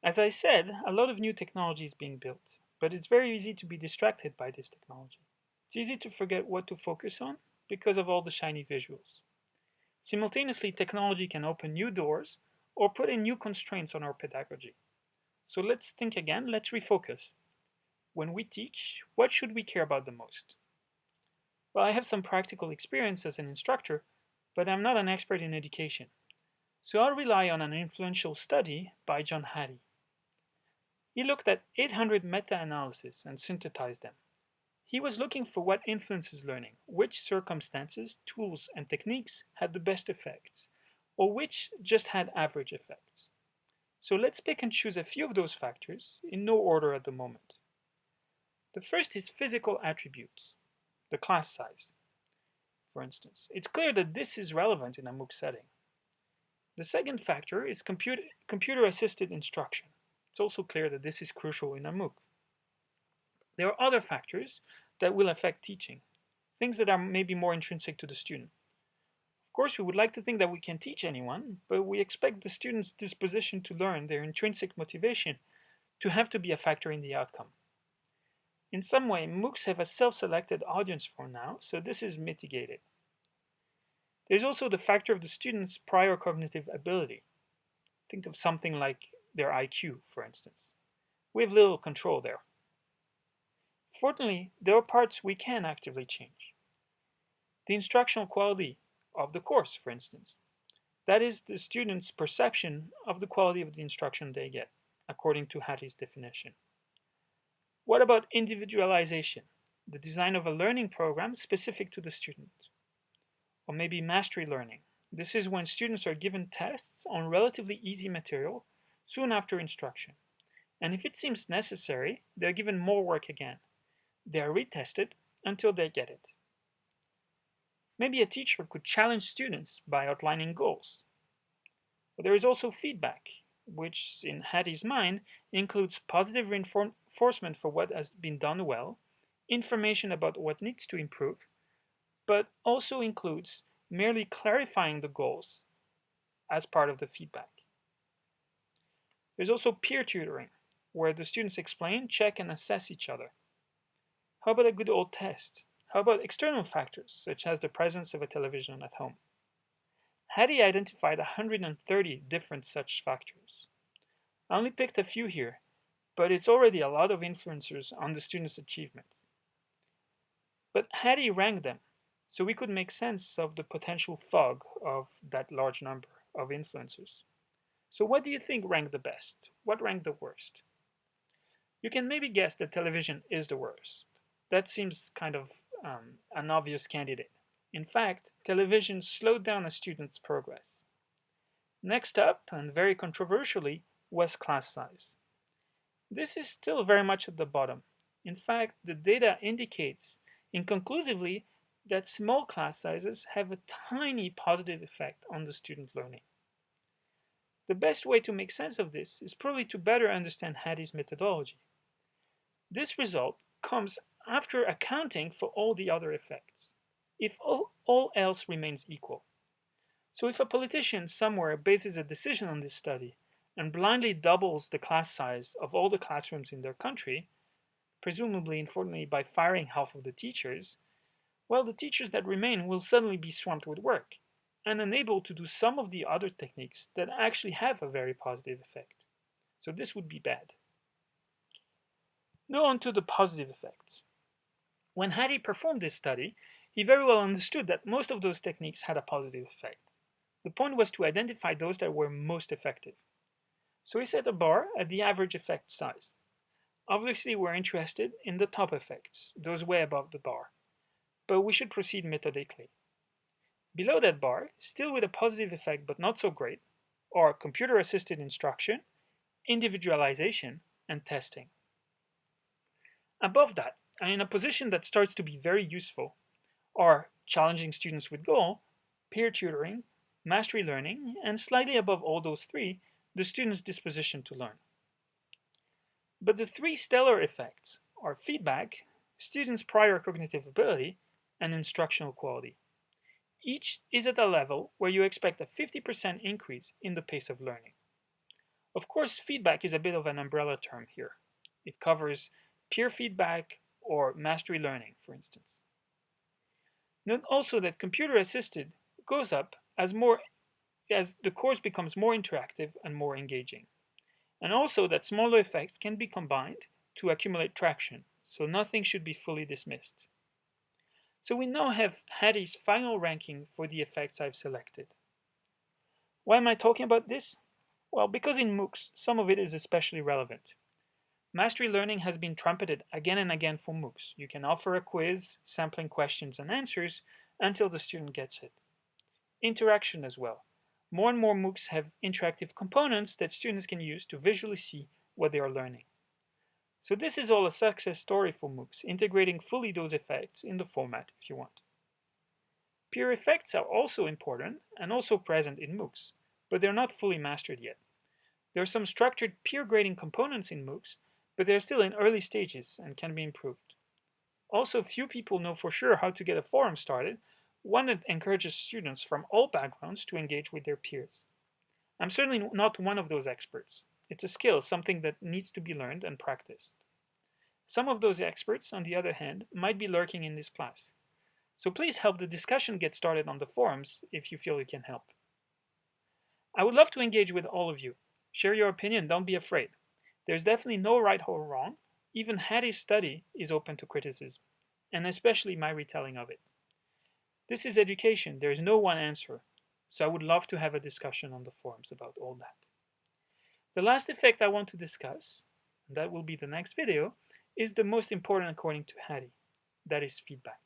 As I said, a lot of new technology is being built, but it's very easy to be distracted by this technology. It's easy to forget what to focus on because of all the shiny visuals. Simultaneously, technology can open new doors or put in new constraints on our pedagogy. So let's think again, let's refocus. When we teach, what should we care about the most? Well, I have some practical experience as an instructor, but I'm not an expert in education. So I'll rely on an influential study by John Hattie. He looked at 800 meta-analyses and synthesized them. He was looking for what influences learning, which circumstances, tools, and techniques had the best effects, or which just had average effects. So let's pick and choose a few of those factors, in no order at the moment. The first is physical attributes, the class size. For instance, it's clear that this is relevant in a MOOC setting. The second factor is computer-assisted instruction. It's also clear that this is crucial in a MOOC. There are other factors that will affect teaching, things that are maybe more intrinsic to the student. Of course, we would like to think that we can teach anyone, but we expect the student's disposition to learn, their intrinsic motivation, to have to be a factor in the outcome. In some way, MOOCs have a self-selected audience for now, so this is mitigated. There's also the factor of the student's prior cognitive ability. Think of something like their IQ, for instance. We have little control there. Fortunately, there are parts we can actively change. The instructional quality of the course, for instance. That is the student's perception of the quality of the instruction they get, according to Hattie's definition. What about individualization, the design of a learning program specific to the student? Or maybe mastery learning. This is when students are given tests on relatively easy material soon after instruction. And if it seems necessary, they're given more work again. They are retested until they get it. Maybe a teacher could challenge students by outlining goals. But there is also feedback, which in Hattie's mind includes positive reinforcement for what has been done well, information about what needs to improve, but also includes merely clarifying the goals as part of the feedback. There's also peer tutoring, where the students explain, check, and assess each other. How about a good old test? How about external factors, such as the presence of a television at home? Hattie identified 130 different such factors. I only picked a few here, but it's already a lot of influencers on the students' achievements. But Hattie ranked them, so we could make sense of the potential fog of that large number of influencers. So what do you think ranked the best? What ranked the worst? You can maybe guess that television is the worst. That seems kind of an obvious candidate. In fact, television slowed down a student's progress. Next up, and very controversially, was class size. This is still very much at the bottom. In fact, the data indicates inconclusively that small class sizes have a tiny positive effect on the student learning. The best way to make sense of this is probably to better understand Hattie's methodology. This result comes after accounting for all the other effects, if all else remains equal. So if a politician somewhere bases a decision on this study and blindly doubles the class size of all the classrooms in their country, presumably unfortunately by firing half of the teachers, well, the teachers that remain will suddenly be swamped with work and unable to do some of the other techniques that actually have a very positive effect. So this would be bad. Now on to the positive effects. When Hattie performed this study, he very well understood that most of those techniques had a positive effect. The point was to identify those that were most effective. So he set a bar at the average effect size. Obviously, we're interested in the top effects, those way above the bar. But we should proceed methodically. Below that bar, still with a positive effect but not so great, are computer-assisted instruction, individualization, and testing. Above that, and in a position that starts to be very useful, are challenging students with goal, peer tutoring, mastery learning, and slightly above all those three, the student's disposition to learn. But the three stellar effects are feedback, students' prior cognitive ability, and instructional quality. Each is at a level where you expect a 50% increase in the pace of learning. Of course, feedback is a bit of an umbrella term here. It covers peer feedback or mastery learning, for instance. Note also that computer-assisted goes up as the course becomes more interactive and more engaging. And also that smaller effects can be combined to accumulate traction, so nothing should be fully dismissed. So we now have Hattie's final ranking for the effects I've selected. Why am I talking about this? Well, because in MOOCs, some of it is especially relevant. Mastery learning has been trumpeted again and again for MOOCs. You can offer a quiz, sampling questions and answers until the student gets it. Interaction as well. More and more MOOCs have interactive components that students can use to visually see what they are learning. So this is all a success story for MOOCs, integrating fully those effects in the format if you want. Peer effects are also important and also present in MOOCs, but they're not fully mastered yet. There are some structured peer grading components in MOOCs, but they're still in early stages and can be improved. Also, few people know for sure how to get a forum started, one that encourages students from all backgrounds to engage with their peers. I'm certainly not one of those experts. It's a skill, something that needs to be learned and practiced. Some of those experts, on the other hand, might be lurking in this class. So please help the discussion get started on the forums if you feel you can help. I would love to engage with all of you. Share your opinion, don't be afraid. There's definitely no right or wrong. Even Hattie's study is open to criticism, and especially my retelling of it. This is education, there is no one answer, so I would love to have a discussion on the forums about all that. The last effect I want to discuss, and that will be the next video, is the most important according to Hattie. That is feedback.